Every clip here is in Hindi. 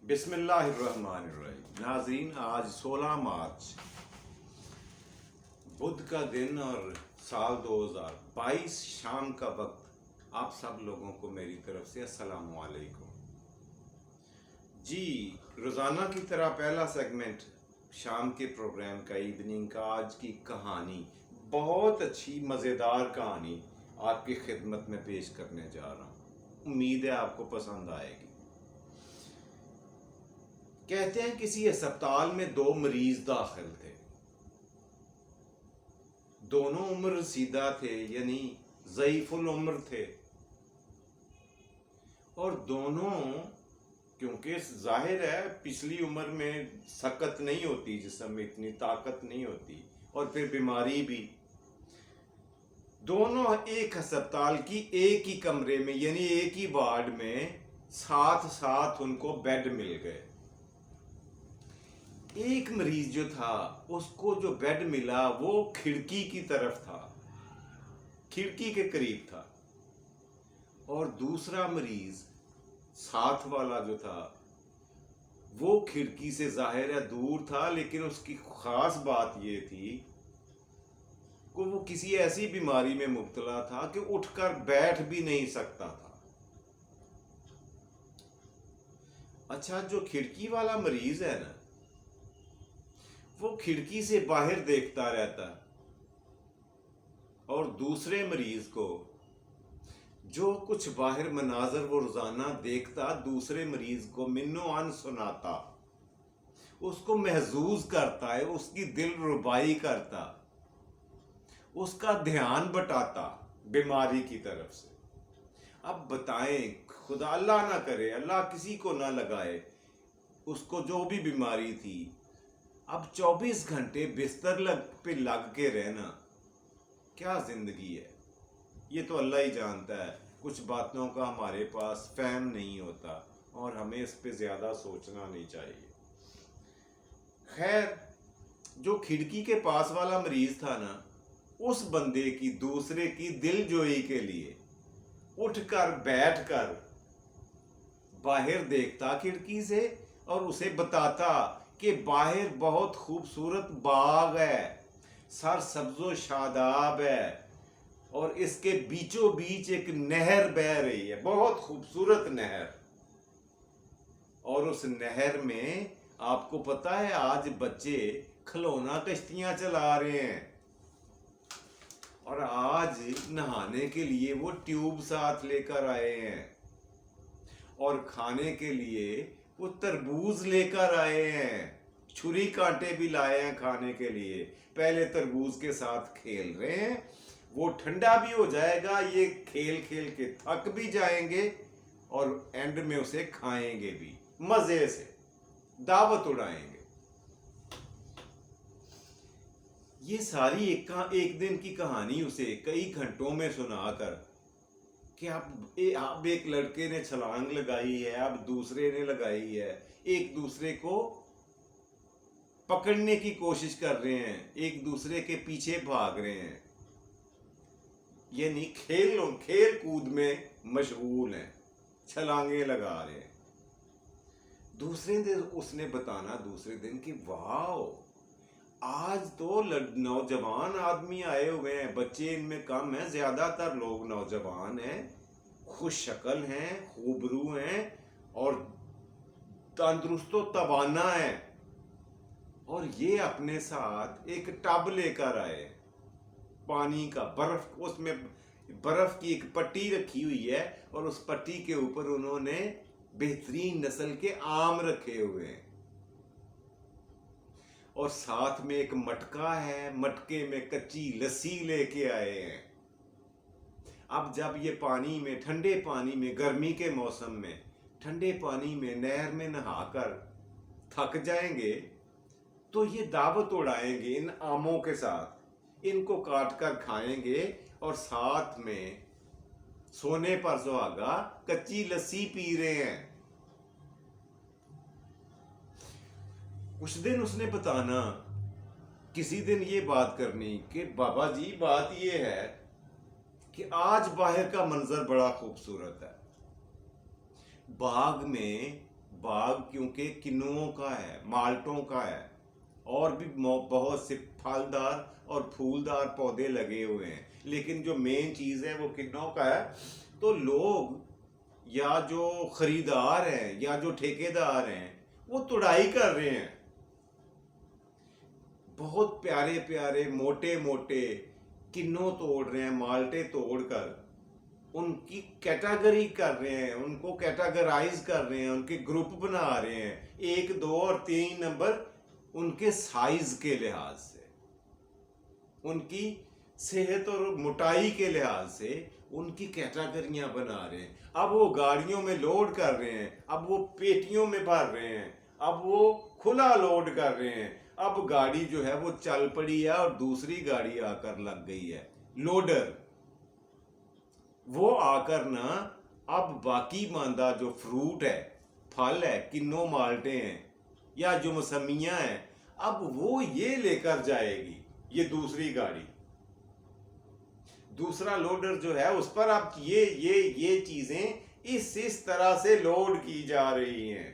बिस्मिल्लाहिर्रहमानिर्रहीम। नाज़रीन, आज 16 मार्च बुध का दिन और साल 2022 शाम का वक्त। आप सब लोगों को मेरी तरफ से अस्सलामु अलैकुम। जी, रोज़ाना की तरह पहला सेगमेंट शाम के प्रोग्राम का, इवनिंग का, आज की कहानी, बहुत अच्छी मज़ेदार कहानी आपकी खिदमत में पेश करने जा रहा हूँ। उम्मीद है आपको पसंद आएगी। कहते हैं किसी अस्पताल में दो मरीज दाखिल थे। दोनों उम्र रसीदा थे, यानी ज़ईफुल उम्र थे, और दोनों, क्योंकि जाहिर है पिछली उम्र में सकत नहीं होती, जिस्म में इतनी ताकत नहीं होती, और फिर बीमारी भी। दोनों एक अस्पताल की एक ही कमरे में, यानी एक ही वार्ड में साथ साथ उनको बेड मिल गए। एक मरीज जो था, उसको जो बेड मिला वो खिड़की की तरफ था, खिड़की के करीब था, और दूसरा मरीज साथ वाला जो था वो खिड़की से जाहिर है दूर था, लेकिन उसकी खास बात ये थी कि वो किसी ऐसी बीमारी में मुब्तला था कि उठकर बैठ भी नहीं सकता था। अच्छा, जो खिड़की वाला मरीज है ना, वो खिड़की से बाहर देखता रहता, और दूसरे मरीज को जो कुछ बाहर मनाजर वो रोजाना देखता, दूसरे मरीज को मिन्नो अन सुनाता, उसको महसूस करता है, उसकी दिल रुबाई करता, उसका ध्यान बटाता बीमारी की तरफ से। अब बताएं, खुदा अल्लाह ना करे, अल्लाह किसी को ना लगाए, उसको जो भी बीमारी थी, अब 24 घंटे बिस्तर पे लग के रहना क्या जिंदगी है। ये तो अल्लाह ही जानता है। कुछ बातों का हमारे पास फहम नहीं होता और हमें इस पे ज्यादा सोचना नहीं चाहिए। खैर, जो खिड़की के पास वाला मरीज था ना, उस बंदे की दूसरे की दिलजोई के लिए उठकर बैठकर बाहर देखता खिड़की से, और उसे बताता कि बाहर बहुत खूबसूरत बाग है, सर सब्जो शादाब है, और इसके बीचों बीच एक नहर बह रही है, बहुत खूबसूरत नहर। और उस नहर में आपको पता है आज बच्चे खिलौना कश्तियां चला रहे हैं, और आज नहाने के लिए वो ट्यूब साथ लेकर आए हैं, और खाने के लिए वो तरबूज लेकर आए हैं, छुरी कांटे भी लाए हैं खाने के लिए। पहले तरबूज के साथ खेल रहे हैं, वो ठंडा भी हो जाएगा, ये खेल खेल के थक भी जाएंगे, और एंड में उसे खाएंगे भी, मजे से दावत उड़ाएंगे। ये सारी एक दिन की कहानी उसे कई घंटों में सुनाकर कि अब एक लड़के ने छलांग लगाई है, अब दूसरे ने लगाई है, एक दूसरे को पकड़ने की कोशिश कर रहे हैं, एक दूसरे के पीछे भाग रहे हैं, यानी खेल कूद में मशगूल हैं, छलांगे लगा रहे हैं। दूसरे दिन उसने बताना, दूसरे दिन कि वाह, आज तो नौजवान आदमी आए हुए हैं, बच्चे इनमें कम हैं, ज्यादातर लोग नौजवान हैं, खुश शक्ल हैं, खूबरू हैं, और तंदुरुस्तो तवाना हैं, और ये अपने साथ एक टब लेकर आए पानी का, बर्फ, उसमें बर्फ की एक पट्टी रखी हुई है, और उस पट्टी के ऊपर उन्होंने बेहतरीन नस्ल के आम रखे हुए हैं, और साथ में एक मटका है, मटके में कच्ची लस्सी लेके आए हैं। अब जब ये पानी में, ठंडे पानी में, गर्मी के मौसम में ठंडे पानी में नहर में नहाकर थक जाएंगे, तो ये दावत उड़ाएंगे इन आमों के साथ, इनको काट कर खाएंगे, और साथ में सोने पर सुहागा कच्ची लस्सी पी रहे हैं। उस दिन उसने बताना, किसी दिन ये बात करनी कि बाबा जी, बात ये है कि आज बाहर का मंजर बड़ा खूबसूरत है, बाग में बाग क्योंकि किन्नुओं का है, माल्टों का है, और भी बहुत से फलदार और फूलदार पौधे लगे हुए हैं, लेकिन जो मेन चीज़ है वो किन्नों का है। तो लोग या जो खरीदार हैं या जो ठेकेदार हैं वो तुड़ाई कर रहे हैं। बहुत प्यारे प्यारे मोटे मोटे किन्नों तोड़ रहे हैं, माल्टे तोड़कर उनकी कैटेगरी कर रहे हैं, उनको कैटेगराइज कर रहे हैं, उनके ग्रुप बना रहे हैं, 1, 2 और 3 नंबर उनके साइज के लिहाज से, उनकी सेहत और मोटाई के लिहाज से उनकी कैटेगरियां बना रहे हैं। अब वो गाड़ियों में लोड कर रहे हैं, अब वो पेटियों में भर रहे हैं, अब वो खुला लोड कर रहे हैं। अब गाड़ी जो है वो चल पड़ी है और दूसरी गाड़ी आकर लग गई है, लोडर। वो आकर ना अब बाकी मांदा जो फ्रूट है, फल है, किन्नो माल्टे हैं या जो मौसमियां हैं, अब वो ये लेकर जाएगी, ये दूसरी गाड़ी, दूसरा लोडर जो है उस पर अब ये चीजें इस तरह से लोड की जा रही हैं।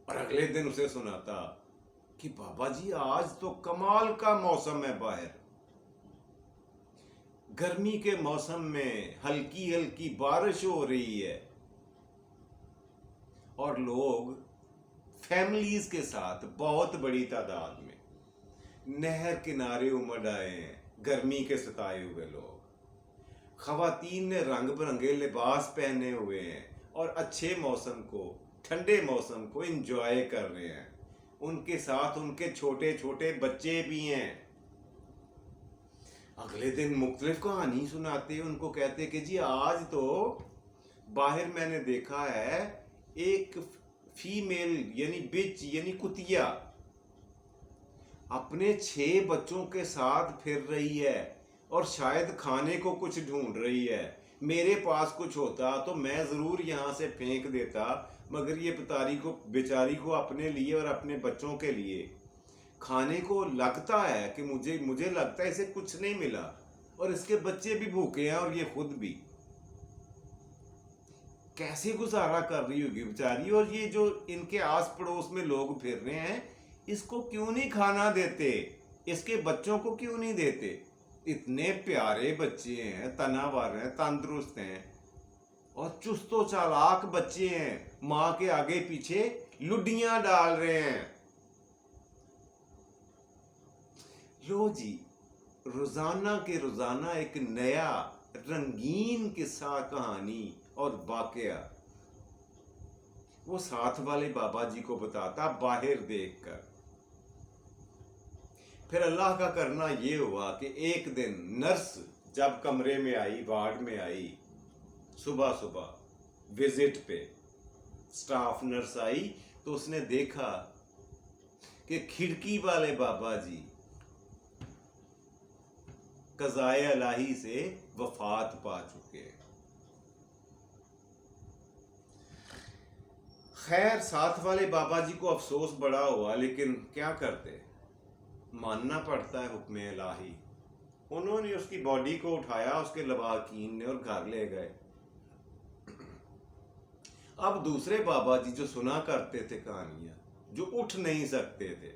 और अगले दिन उसे सुनाता कि बाबा जी आज तो कमाल का मौसम है, बाहर गर्मी के मौसम में हल्की हल्की बारिश हो रही है और लोग फैमिलीज के साथ बहुत बड़ी तादाद में नहर किनारे उमड़ आए हैं, गर्मी के सताए हुए लोग। खवातीन ने रंग बिरंगे लिबास पहने हुए हैं और अच्छे मौसम को, ठंडे मौसम को एंजॉय कर रहे हैं। उनके साथ उनके छोटे छोटे बच्चे भी हैं। अगले दिन मुख्तलिफ कहानी सुनाते, उनको कहते कि जी आज तो बाहर मैंने देखा है एक फीमेल यानी बिच यानी कुतिया अपने 6 बच्चों के साथ फिर रही है और शायद खाने को कुछ ढूंढ रही है। मेरे पास कुछ होता तो मैं ज़रूर यहाँ से फेंक देता, मगर ये बेचारी को अपने लिए और अपने बच्चों के लिए खाने को लगता है कि मुझे लगता है इसे कुछ नहीं मिला और इसके बच्चे भी भूखे हैं और ये खुद भी। कैसे गुजारा कर रही होगी बेचारी। और ये जो इनके आस पड़ोस में लोग फिर रहे हैं, इसको क्यों नहीं खाना देते, इसके बच्चों को क्यों नहीं देते। इतने प्यारे बच्चे हैं, तनावर हैं, तंदुरुस्त हैं और चुस्तो चालाक बच्चे हैं, माँ के आगे पीछे लुडियां डाल रहे हैं। लो जी, रोजाना के रोजाना एक नया रंगीन किस्सा, कहानी और वाकया वो साथ वाले बाबा जी को बताता बाहर देखकर। फिर अल्लाह का करना ये हुआ कि एक दिन नर्स जब कमरे में आई, वार्ड में आई, सुबह सुबह विजिट पे स्टाफ नर्स आई, तो उसने देखा कि खिड़की वाले बाबा जी कज़ाए इलाही से वफात पा चुके। खैर साथ वाले बाबा जी को अफसोस बड़ा हुआ, लेकिन क्या करते, मानना पड़ता है हुक्म इलाही। उन्होंने उसकी बॉडी को उठाया, उसके लवाकीन ने, और घर ले गए। अब दूसरे बाबा जी जो सुना करते थे कहानियां, जो उठ नहीं सकते थे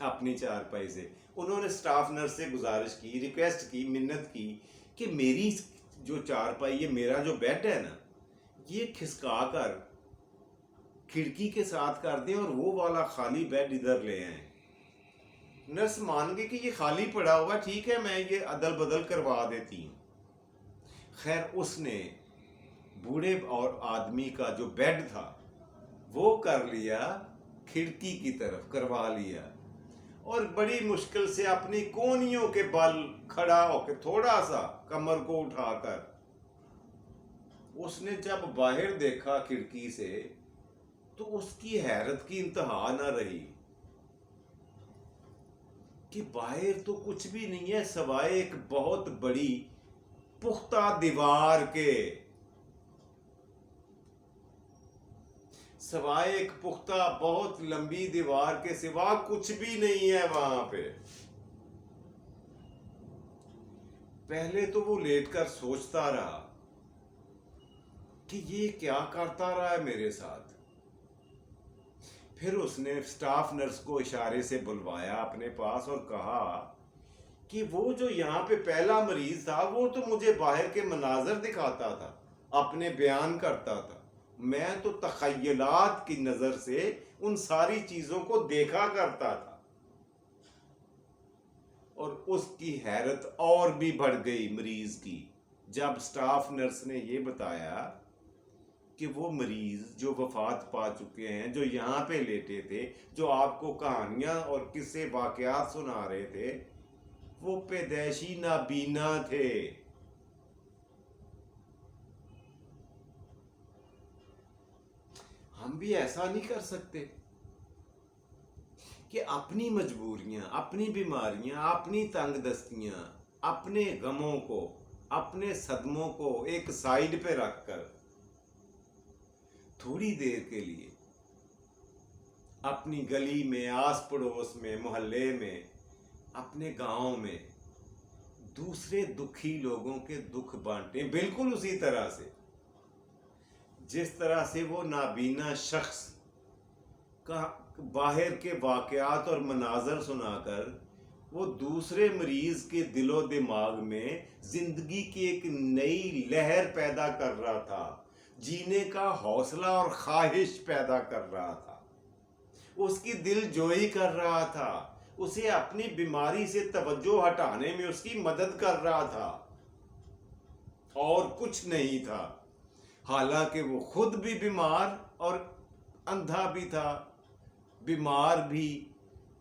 अपनी चारपाई से, उन्होंने स्टाफ नर्स से गुजारिश की, रिक्वेस्ट की, मिन्नत की कि मेरी जो चारपाई है, मेरा जो बेड है ना, ये खिसका कर खिड़की के साथ कर दें और वो वाला खाली बेड इधर ले आए। नर्स मान गई कि ये खाली पड़ा हुआ, ठीक है मैं ये अदल बदल करवा देती हूँ। खैर उसने बूढ़े और आदमी का जो बेड था वो कर लिया, खिड़की की तरफ करवा लिया और बड़ी मुश्किल से अपनी कोहनियों के बल खड़ा होकर थोड़ा सा कमर को उठाकर उसने जब बाहर देखा खिड़की से, तो उसकी हैरत की इंतहा न रही कि बाहर तो कुछ भी नहीं है सवाए एक बहुत बड़ी पुख्ता दीवार के, सवाए एक पुख्ता बहुत लंबी दीवार के सिवा कुछ भी नहीं है वहां पे। पहले तो वो लेटकर सोचता रहा कि ये क्या करता रहा है मेरे साथ। फिर उसने स्टाफ नर्स को इशारे से बुलवाया अपने पास और कहा कि वो जो यहाँ पे पहला मरीज था वो तो मुझे बाहर के मनाजर दिखाता था, अपने बयान करता था, मैं तो तखयलात की नजर से उन सारी चीजों को देखा करता था। और उसकी हैरत और भी बढ़ गई मरीज की जब स्टाफ नर्स ने ये बताया कि वो मरीज जो वफात पा चुके हैं, जो यहाँ पे लेटे थे, जो आपको कहानियां और किस्से वाकयात सुना रहे थे, वो पैदाइशी नाबीना थे। हम भी ऐसा नहीं कर सकते कि अपनी मजबूरियां, अपनी बीमारियां, अपनी तंगदस्तियां, अपने गमों को, अपने सदमों को एक साइड पे रखकर थोड़ी देर के लिए अपनी गली में, आस पड़ोस में, मोहल्ले में, अपने गांव में दूसरे दुखी लोगों के दुख बांटें, बिल्कुल उसी तरह से जिस तरह से वो नाबीना शख्स का बाहर के वाकयात और मनाजर सुनाकर वो दूसरे मरीज के दिलो दिमाग में जिंदगी की एक नई लहर पैदा कर रहा था, जीने का हौसला और ख्वाहिश पैदा कर रहा था, उसकी दिल जोई कर रहा था, उसे अपनी बीमारी से तवज्जो हटाने में उसकी मदद कर रहा था, और कुछ नहीं था। हालांकि वो खुद भी बीमार और अंधा भी था, बीमार भी,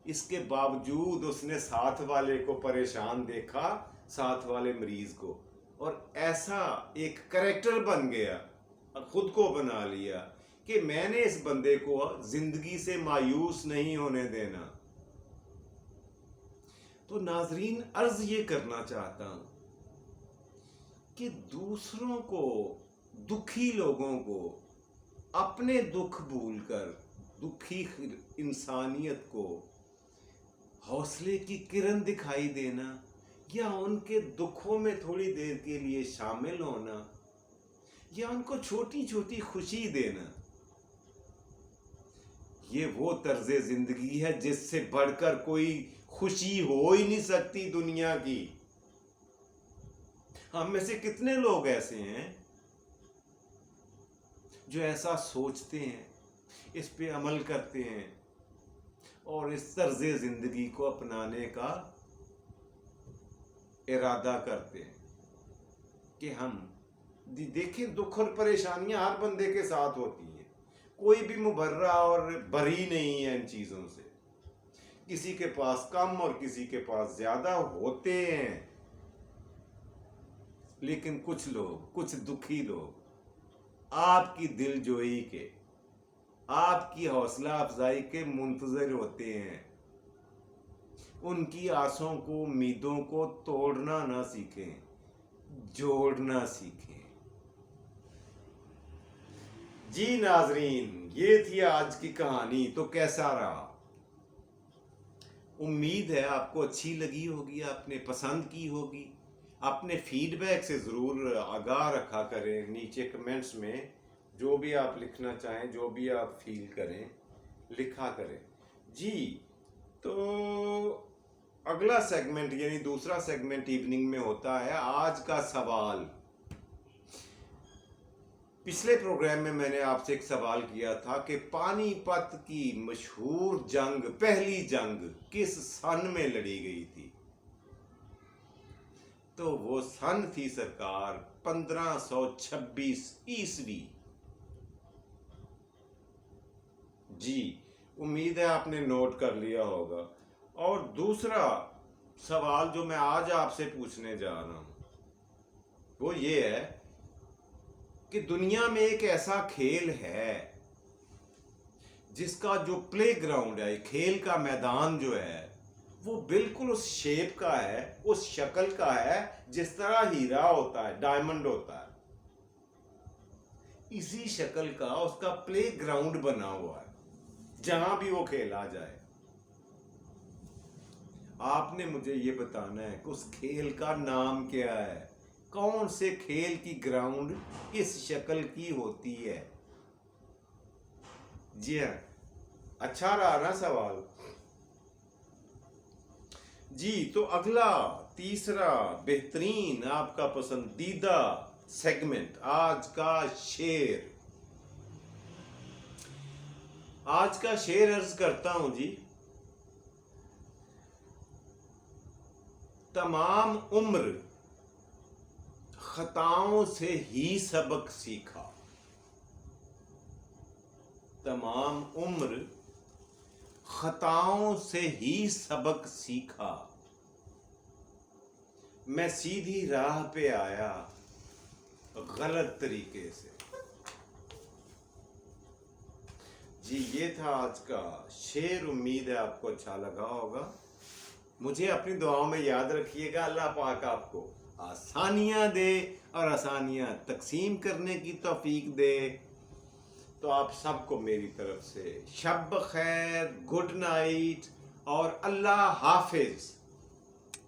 इसके बावजूद उसने साथ वाले को परेशान देखा, साथ वाले मरीज को, और ऐसा एक करैक्टर बन गया, खुद को बना लिया कि मैंने इस बंदे को जिंदगी से मायूस नहीं होने देना। तो नाजरीन, अर्ज ये करना चाहता हूं कि दूसरों को, दुखी लोगों को अपने दुख भूलकर दुखी इंसानियत को हौसले की किरण दिखाई देना, या उनके दुखों में थोड़ी देर के लिए शामिल होना, या उनको छोटी छोटी खुशी देना, ये वो तर्ज जिंदगी है जिससे बढ़कर कोई खुशी हो ही नहीं सकती दुनिया की। हम में से कितने लोग ऐसे हैं जो ऐसा सोचते हैं, इस पे अमल करते हैं और इस तर्ज जिंदगी को अपनाने का इरादा करते हैं कि हम देखें, दुख और परेशानियां हर बंदे के साथ होती हैं, कोई भी मुबर्रा और बरी नहीं है इन चीज़ों से। किसी के पास कम और किसी के पास ज़्यादा होते हैं, लेकिन कुछ लोग, कुछ दुखी लोग आपकी दिलजोई के, आपकी हौसला अफजाई के मुंतजर होते हैं। उनकी आसों को, उम्मीदों को तोड़ना ना सीखें, जोड़ना सीखें। जी नाजरीन, ये थी आज की कहानी। तो कैसा रहा? उम्मीद है आपको अच्छी लगी होगी, आपने पसंद की होगी। अपने फीडबैक से ज़रूर आगाह रखा करें नीचे कमेंट्स में, जो भी आप लिखना चाहें, जो भी आप फील करें, लिखा करें जी। तो अगला सेगमेंट, यानी दूसरा सेगमेंट इवनिंग में होता है आज का सवाल। पिछले प्रोग्राम में मैंने आपसे एक सवाल किया था कि पानीपत की मशहूर जंग, पहली जंग किस सन में लड़ी गई थी? तो वो सन थी सरकार 1526 ईस्वी। जी, उम्मीद है आपने नोट कर लिया होगा। और दूसरा सवाल जो मैं आज आपसे पूछने जा रहा हूं वो ये है कि दुनिया में एक ऐसा खेल है जिसका जो प्ले ग्राउंड है, खेल का मैदान जो है, वो बिल्कुल उस शेप का है, उस शक्ल का है जिस तरह हीरा होता है, डायमंड होता है। इसी शक्ल का उसका प्ले ग्राउंड बना हुआ है, जहां भी वो खेला जाए। आपने मुझे ये बताना है कि उस खेल का नाम क्या है, कौन से खेल की ग्राउंड किस शक्ल की होती है? जी हाँ, अच्छा रहा ना सवाल? जी, तो अगला तीसरा बेहतरीन आपका पसंदीदा सेगमेंट, आज का शेर। आज का शेर अर्ज करता हूं जी। तमाम उम्र खताओं से ही सबक सीखा, तमाम उम्र खताओं से ही सबक सीखा, मैं सीधी राह पे आया गलत तरीके से। जी, ये था आज का शेर। उम्मीद है आपको अच्छा लगा होगा। मुझे अपनी दुआओं में याद रखिएगा। अल्लाह पाक आपको आसानियां दे और आसानियां तकसीम करने की तौफीक दे। तो आप सबको मेरी तरफ से शब खैर, गुड नाइट और अल्लाह हाफिज।